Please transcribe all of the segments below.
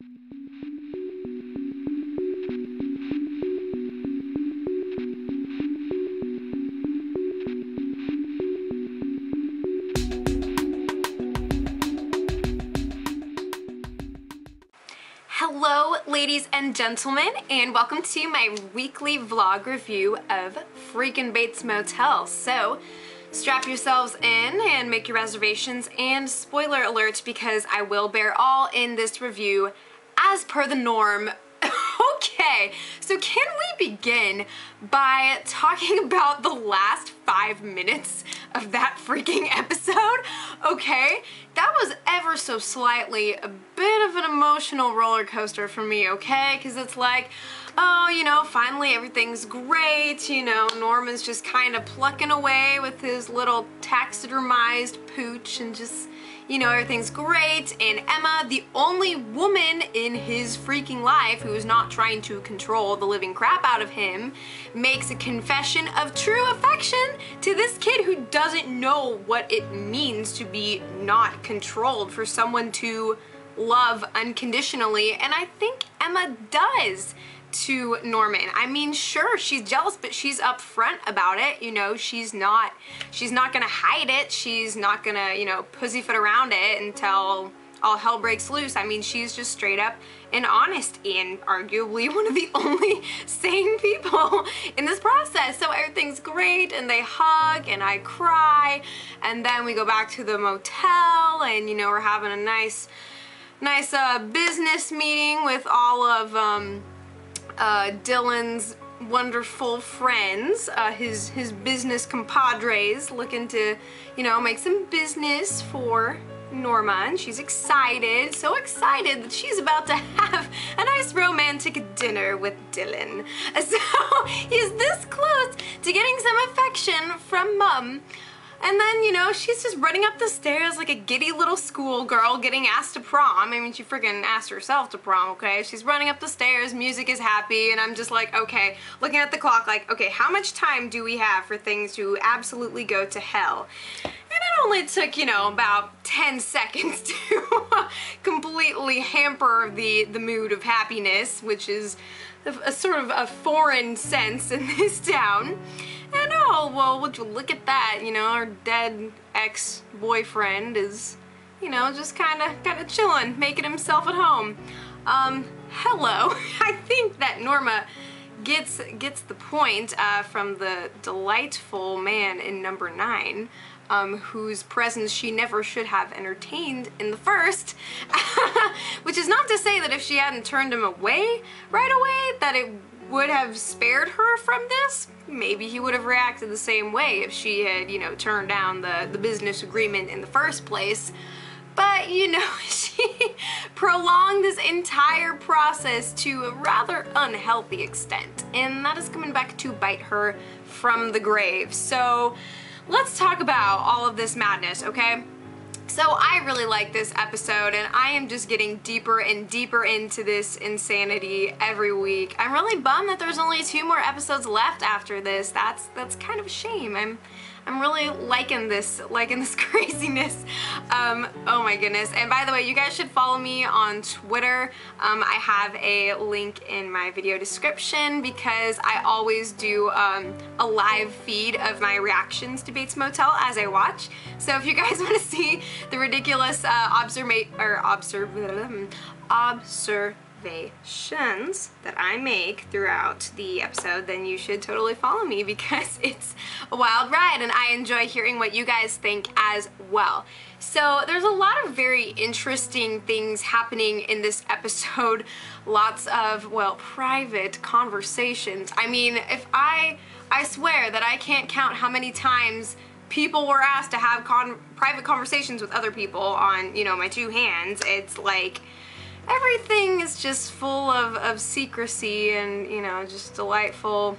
Hello ladies and gentlemen, and welcome to my weekly vlog review of freaking Bates Motel. So strap yourselves in and make your reservations, and spoiler alert, because I will bear all in this review as per the norm. Okay, so can we begin by talking about the last 5 minutes of that freaking episode? Okay, that was ever so slightly a bit of an emotional roller coaster for me, okay? Because it's like, oh, you know, finally everything's great, you know, Norman's just kind of plucking away with his little taxidermized pooch and just, you know, everything's great, and Emma, the only woman in his freaking life who is not trying to control the living crap out of him, makes a confession of true affection to this kid who doesn't know what it means to be not controlled, for someone to love unconditionally, and I think Emma does to Norman. I mean, sure, she's jealous, but she's upfront about it, you know, she's not gonna hide it, she's not gonna, you know, pussyfoot around it until all hell breaks loose. I mean, she's just straight up and honest, and arguably one of the only sane people in this process. So everything's great, and they hug, and I cry, and then we go back to the motel, and, you know, we're having a nice business meeting with all of, Dylan's wonderful friends, his business compadres, looking to, you know, make some business for Norma, and she's excited, so excited that she's about to have a nice romantic dinner with Dylan. So he's this close to getting some affection from Mum. And then, you know, she's just running up the stairs like a giddy little schoolgirl getting asked to prom. I mean, she freaking asked herself to prom, okay? She's running up the stairs, music is happy, and I'm just like, okay, looking at the clock like, okay, how much time do we have for things to absolutely go to hell? And it only took, you know, about 10 seconds to completely hamper the mood of happiness, which is a sort of a foreign sense in this town. And oh, well, would you look at that, you know, our dead ex-boyfriend is, you know, just kind of chilling, making himself at home. Hello. I think that Norma gets the point from the delightful man in number 9, whose presence she never should have entertained in the first, which is not to say that if she hadn't turned him away right away, that it would have spared her from this. Maybe he would have reacted the same way if she had, you know, turned down the business agreement in the first place. But, you know, she prolonged this entire process to a rather unhealthy extent, and that is coming back to bite her from the grave. So let's talk about all of this madness, okay? So I really like this episode, and I am just getting deeper and deeper into this insanity every week. I'm really bummed that there's only 2 more episodes left after this. That's kind of a shame. I'm really liking this craziness. Oh my goodness. And by the way, you guys should follow me on Twitter. I have a link in my video description because I always do a live feed of my reactions to Bates Motel as I watch. So if you guys want to see the ridiculous observations that I make throughout the episode, then you should totally follow me because it's a wild ride and I enjoy hearing what you guys think as well. So there's a lot of very interesting things happening in this episode. Lots of, well, private conversations. I mean, if I swear that I can't count how many times people were asked to have private conversations with other people on, you know, my 2 hands. It's like everything is just full of secrecy and, you know, just delightful.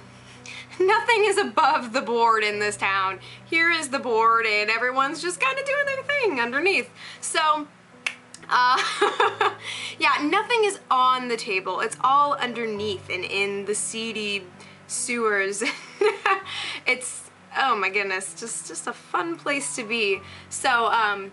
Nothing is above the board in this town. Here is the board and everyone's just kind of doing their thing underneath. So, yeah, nothing is on the table. It's all underneath and in the seedy sewers. It's, oh my goodness, just a fun place to be. So,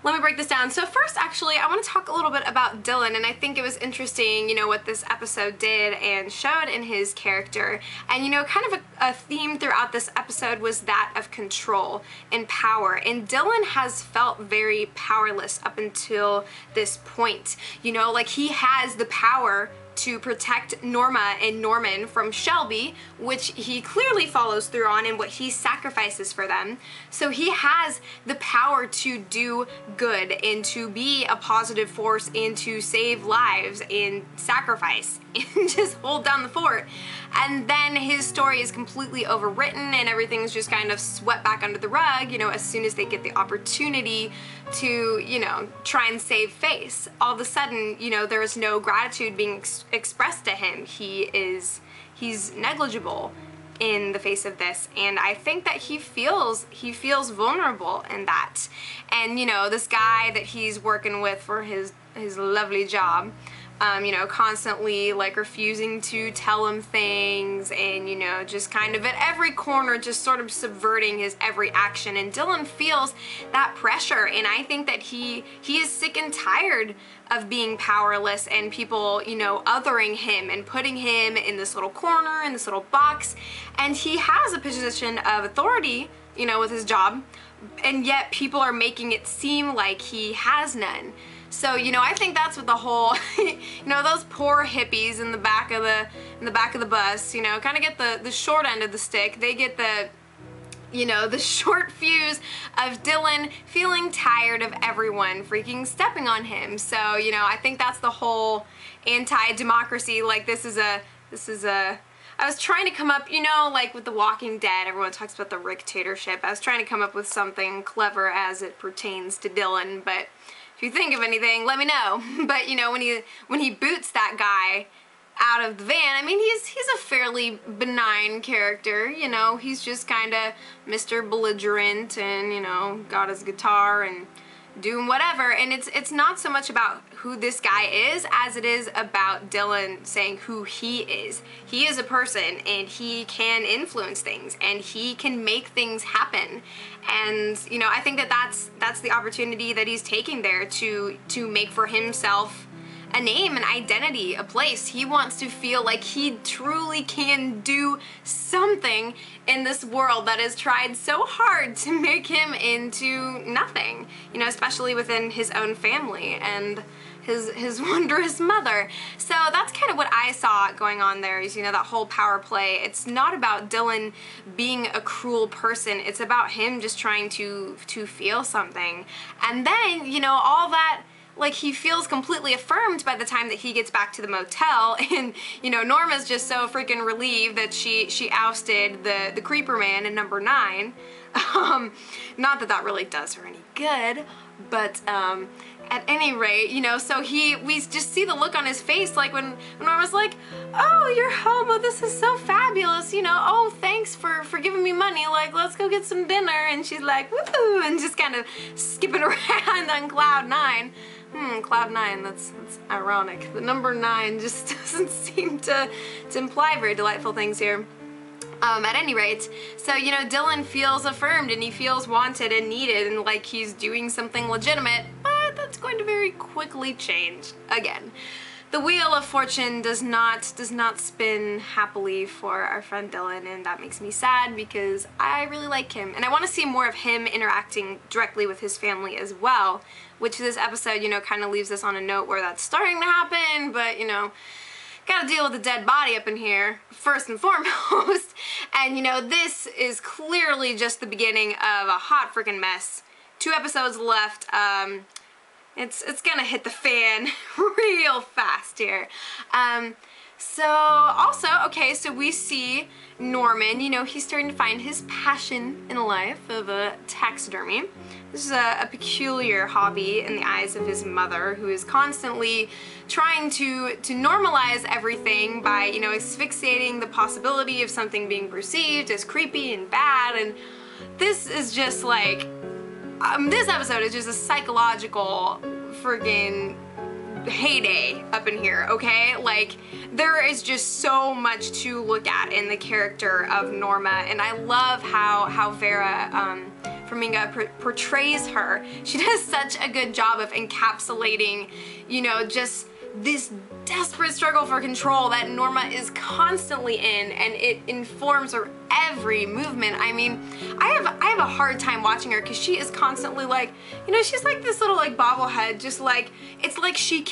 Let me break this down. So first, actually, I want to talk a little bit about Dylan, and I think it was interesting, you know, what this episode did and showed in his character. And, you know, kind of a theme throughout this episode was that of control and power. And Dylan has felt very powerless up until this point. You know, like he has the power to protect Norma and Norman from Shelby, which he clearly follows through on and what he sacrifices for them. So he has the power to do good and to be a positive force and to save lives and sacrifice and just hold down the fort. And then his story is completely overwritten and everything's just kind of swept back under the rug, you know, as soon as they get the opportunity to, you know, try and save face. All of a sudden, you know, there is no gratitude being expressed to him. He's negligible in the face of this, and I think that he feels vulnerable in that. And, you know, this guy that he's working with for his lovely job, you know, constantly like refusing to tell him things and, you know, just kind of at every corner just sort of subverting his every action. And Dylan feels that pressure, and I think that he is sick and tired of being powerless and people, you know, othering him and putting him in this little corner, in this little box. And he has a position of authority, you know, with his job, and yet people are making it seem like he has none. So, you know, I think that's what the whole, you know, those poor hippies in the back of the bus, you know, kind of get the short end of the stick. They get the, you know, the short fuse of Dylan feeling tired of everyone freaking stepping on him. So, you know, I think that's the whole anti-democracy. Like, this is a, I was trying to come up, you know, like with The Walking Dead, everyone talks about the Rick-tatorship. I was trying to come up with something clever as it pertains to Dylan, but if you think of anything, let me know. But, you know, when he boots that guy out of the van, I mean, he's a fairly benign character, you know. He's just kind of Mr. Belligerent and, you know, got his guitar and doing whatever. And it's not so much about who this guy is as it is about Dylan saying who he is. He is a person and he can influence things and he can make things happen. And, you know, I think that that's the opportunity that he's taking there to make for himself a name, an identity, a place. He wants to feel like he truly can do something in this world that has tried so hard to make him into nothing, you know, especially within his own family and his wondrous mother. So that's kind of what I saw going on there is, you know, that whole power play. It's not about Dylan being a cruel person. It's about him just trying to feel something. And then, you know, all that, like, he feels completely affirmed by the time that he gets back to the motel, and, you know, Norma's just so freaking relieved that she ousted the creeper man in number 9. Not that that really does her any good, but at any rate, you know, so we just see the look on his face, like when Norma's like, oh, you're home, oh, this is so fabulous, you know, oh, thanks for giving me money, like, let's go get some dinner, and she's like, woo, and just kind of skipping around on cloud 9. Cloud 9, that's ironic. The number 9 just doesn't seem to imply very delightful things here. At any rate, so, you know, Dylan feels affirmed and he feels wanted and needed and like he's doing something legitimate, but that's going to very quickly change again. The wheel of fortune does not spin happily for our friend Dylan, and that makes me sad because I really like him and I want to see more of him interacting directly with his family as well, which this episode, you know, kind of leaves us on a note where that's starting to happen, but, you know, gotta deal with a dead body up in here, first and foremost. And, you know, this is clearly just the beginning of a hot freaking mess. 2 episodes left. It's gonna hit the fan real fast here. So also, okay, so we see Norman, you know, he's starting to find his passion in life of taxidermy. This is a peculiar hobby in the eyes of his mother, who is constantly trying to normalize everything by, you know, asphyxiating the possibility of something being perceived as creepy and bad. And this is just like, this episode is just a psychological friggin' heyday up in here, okay? Like, there is just so much to look at in the character of Norma, and I love how Vera Farmiga portrays her. She does such a good job of encapsulating, you know, just this desperate struggle for control that Norma is constantly in, and it informs her every movement. I mean, I have a hard time watching her because she is constantly like, you know, she's like this little like bobblehead, just like, it's like she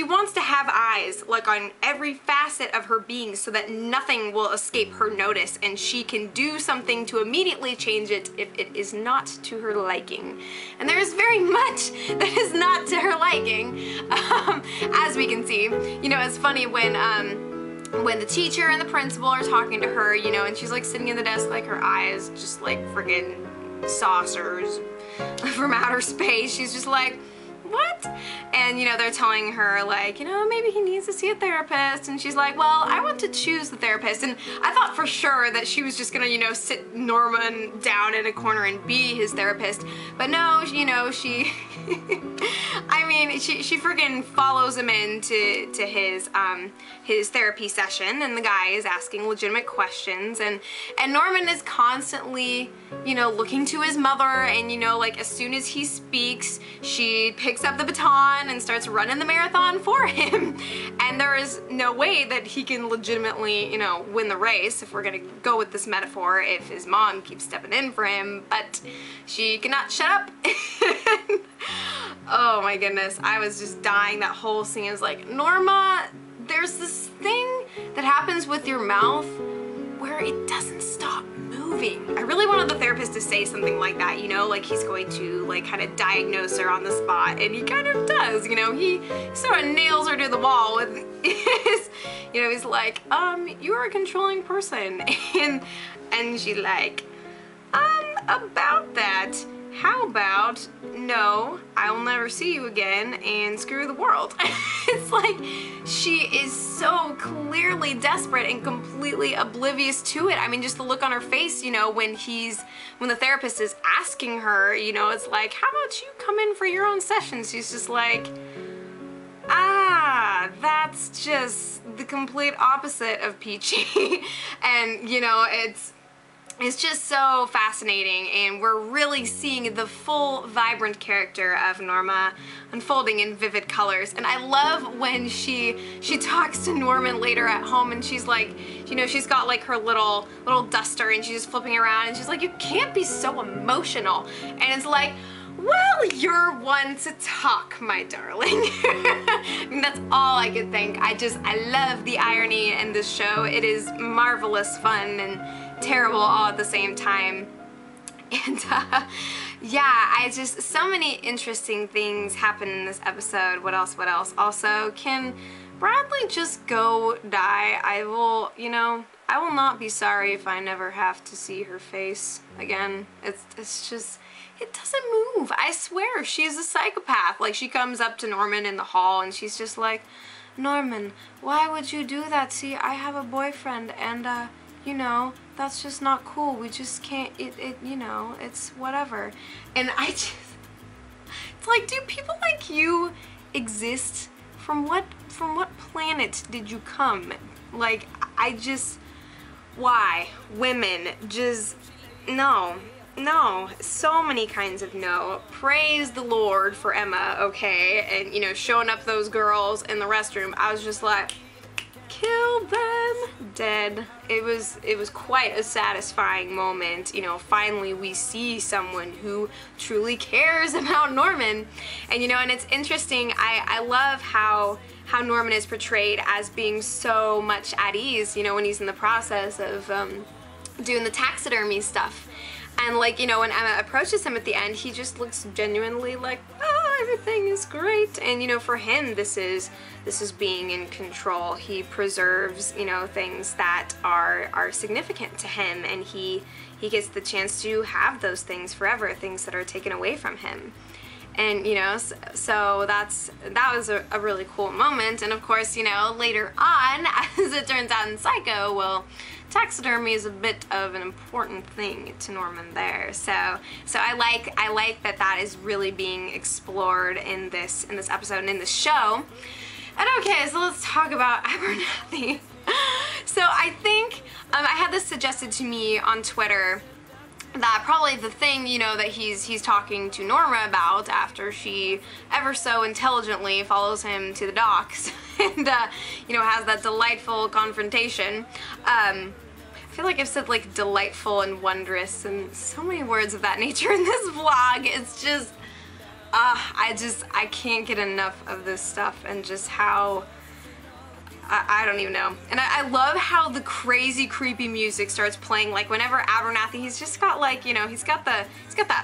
wants to have eyes like on every facet of her being so that nothing will escape her notice, and she can do something to immediately change it if it is not to her liking. And there is very much that is not to her liking, as we can see. You know, it's funny when the teacher and the principal are talking to her, you know, and she's like sitting in the desk, like her eyes just like friggin' saucers from outer space. She's just like, what? And you know, they're telling her like, you know, maybe he needs to see a therapist, and she's like, well, I want to choose the therapist. And I thought for sure that she was just gonna, you know, sit Norman down in a corner and be his therapist, but no, you know, she I mean, she freaking follows him into his therapy session, and the guy is asking legitimate questions, and Norman is constantly, you know, looking to his mother, and you know, like as soon as he speaks, she picks up the baton and starts running the marathon for him. And there is no way that he can legitimately, you know, win the race, if we're gonna go with this metaphor, if his mom keeps stepping in for him, but she cannot shut up. Oh my goodness, I was just dying. That whole scene was like, Norma, there's this thing that happens with your mouth where it doesn't stop moving. I really wanted the therapist to say something like that, you know, like he's going to like kind of diagnose her on the spot, and he kind of does, you know, he sort of nails her to the wall with his, you know, he's like, you are a controlling person, and she's like, about that, how about no, I'll never see you again and screw the world. It's like she is so clearly desperate and completely oblivious to it. I mean, just the look on her face, you know, when the therapist is asking her, you know, it's like, how about you come in for your own sessions? She's just like, that's just the complete opposite of peachy. And you know, it's just so fascinating, and we're really seeing the full vibrant character of Norma unfolding in vivid colors. And I love when she talks to Norman later at home, and she's like, you know, she's got like her little duster, and she's just flipping around, and she's like, you can't be so emotional. And it's like, well, you're one to talk, my darling. I mean, that's all I could think. I love the irony in this show. It is marvelous fun and terrible all at the same time. And yeah, so many interesting things happen in this episode. What else? Also, can Bradley just go die? I will not be sorry if I never have to see her face again. It's just, it doesn't move. I swear, she's a psychopath. Like, she comes up to Norman in the hall and she's just like, Norman, why would you do that? See, I have a boyfriend, and you know, that's just not cool. We just can't, you know, it's whatever. And it's like, do people like you exist? From what planet did you come? Like, why? Women, just, no, so many kinds of no. Praise the Lord for Emma, okay? And, you know, showing up those girls in the restroom, I was just like, kill them dead. It was quite a satisfying moment. You know, finally we see someone who truly cares about Norman. And you know, and it's interesting, I love how Norman is portrayed as being so much at ease, you know, when he's in the process of doing the taxidermy stuff. And like, you know, when Emma approaches him at the end, he just looks genuinely like, oh, everything is great. And you know, for him, this is being in control. He preserves, you know, things that are significant to him, and he gets the chance to have those things forever, things that are taken away from him. And you know, so that was a really cool moment. And of course, you know, later on, as it turns out in Psycho, well, taxidermy is a bit of an important thing to Norman there. So I like that is really being explored in this episode and in the show. And okay, so let's talk about Abernathy. So I think I had this suggested to me on Twitter, that probably the thing, you know, that he's talking to Norma about after she ever so intelligently follows him to the docks and, you know, has that delightful confrontation. I feel like I've said, like, delightful and wondrous and so many words of that nature in this vlog. It's just, I can't get enough of this stuff and just how, I don't even know. And I love how the crazy creepy music starts playing, like whenever Abernathy, he's just got, like, you know, he's got that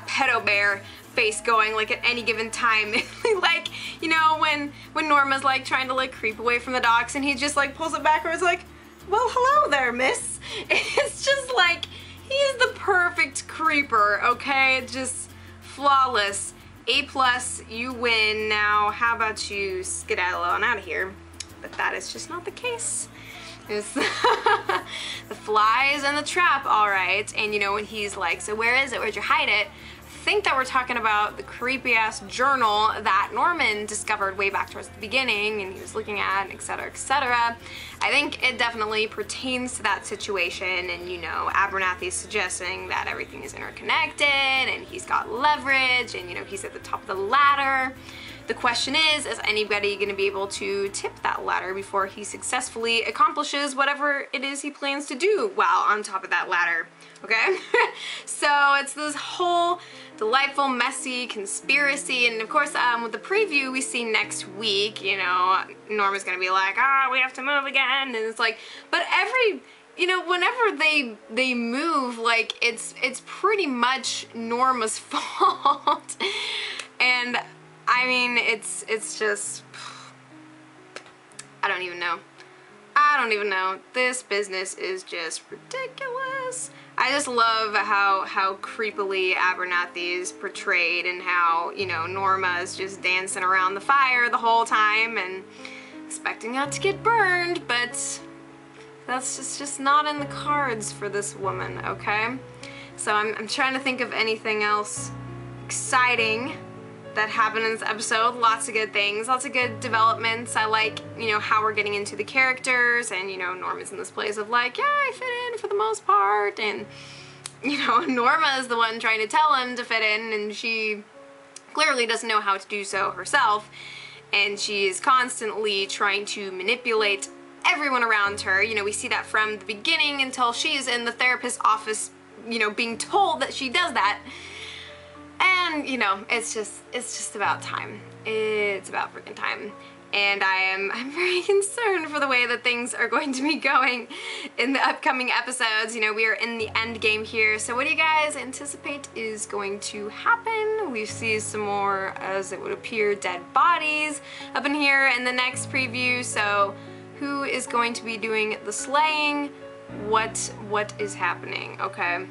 pedo bear face going, like, at any given time. Like, you know, when Norma's, like, trying to, like, creep away from the docks and he just, like, pulls it backwards, like, well, hello there, miss. It's just like, he is the perfect creeper, okay? Just flawless. A+, you win. Now, how about you skedaddle on out of here? But that is just not the case. It's the flies and the trap, alright. And you know, when he's like, so where is it? Where'd you hide it? I think that we're talking about the creepy ass journal that Norman discovered way back towards the beginning and he was looking at, etc., etc. I think it definitely pertains to that situation, and you know, Abernathy's suggesting that everything is interconnected and he's got leverage and you know, he's at the top of the ladder. The question is anybody going to be able to tip that ladder before he successfully accomplishes whatever it is he plans to do while on top of that ladder, okay? So it's this whole delightful, messy conspiracy, and of course, with the preview we see next week, you know, Norma's going to be like, we have to move again, and it's like, but every, you know, whenever they move, like, it's pretty much Norma's fault, and I mean, it's just, I don't even know. I don't even know. This business is just ridiculous. I just love how creepily Abernathy is portrayed and how, you know, Norma is just dancing around the fire the whole time and expecting not to get burned, but that's just not in the cards for this woman, okay? So I'm trying to think of anything else exciting that happened in this episode. Lots of good things, lots of good developments. I like, you know, how we're getting into the characters, and you know, Norma's in this place of like, yeah, I fit in for the most part, and you know, Norma is the one trying to tell him to fit in, and she clearly doesn't know how to do so herself, and she is constantly trying to manipulate everyone around her. You know, we see that from the beginning until she's in the therapist's office, you know, being told that she does that. And, you know, it's just about time. It's about freaking time. And I'm very concerned for the way that things are going to be going in the upcoming episodes. You know, we are in the end game here. So what do you guys anticipate is going to happen? We see some more, as it would appear, dead bodies up in here in the next preview. So who is going to be doing the slaying? What is happening? Okay.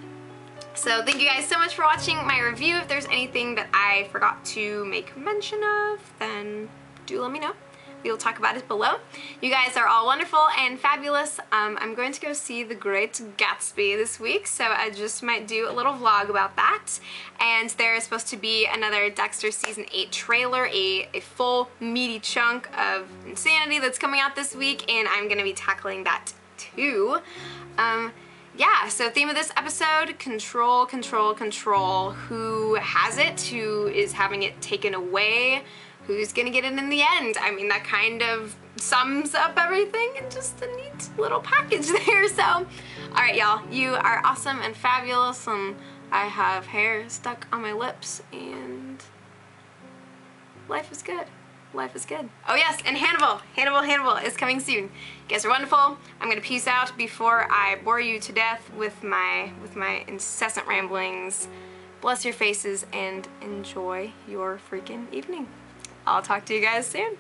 So thank you guys so much for watching my review. If there's anything that I forgot to make mention of, then do let me know. We will talk about it below. You guys are all wonderful and fabulous. I'm going to go see The Great Gatsby this week, so I just might do a little vlog about that. And there is supposed to be another Dexter Season 8 trailer, a full meaty chunk of insanity that's coming out this week, and I'm going to be tackling that too. Yeah, so theme of this episode, control, control, control. Who has it? Who is having it taken away? Who's gonna get it in the end? I mean, that kind of sums up everything in just a neat little package there. So, alright y'all, you are awesome and fabulous, and I have hair stuck on my lips, and life is good. Life is good. Oh yes, and Hannibal is coming soon. You guys are wonderful. I'm gonna peace out before I bore you to death with my incessant ramblings. Bless your faces and enjoy your freaking evening. I'll talk to you guys soon.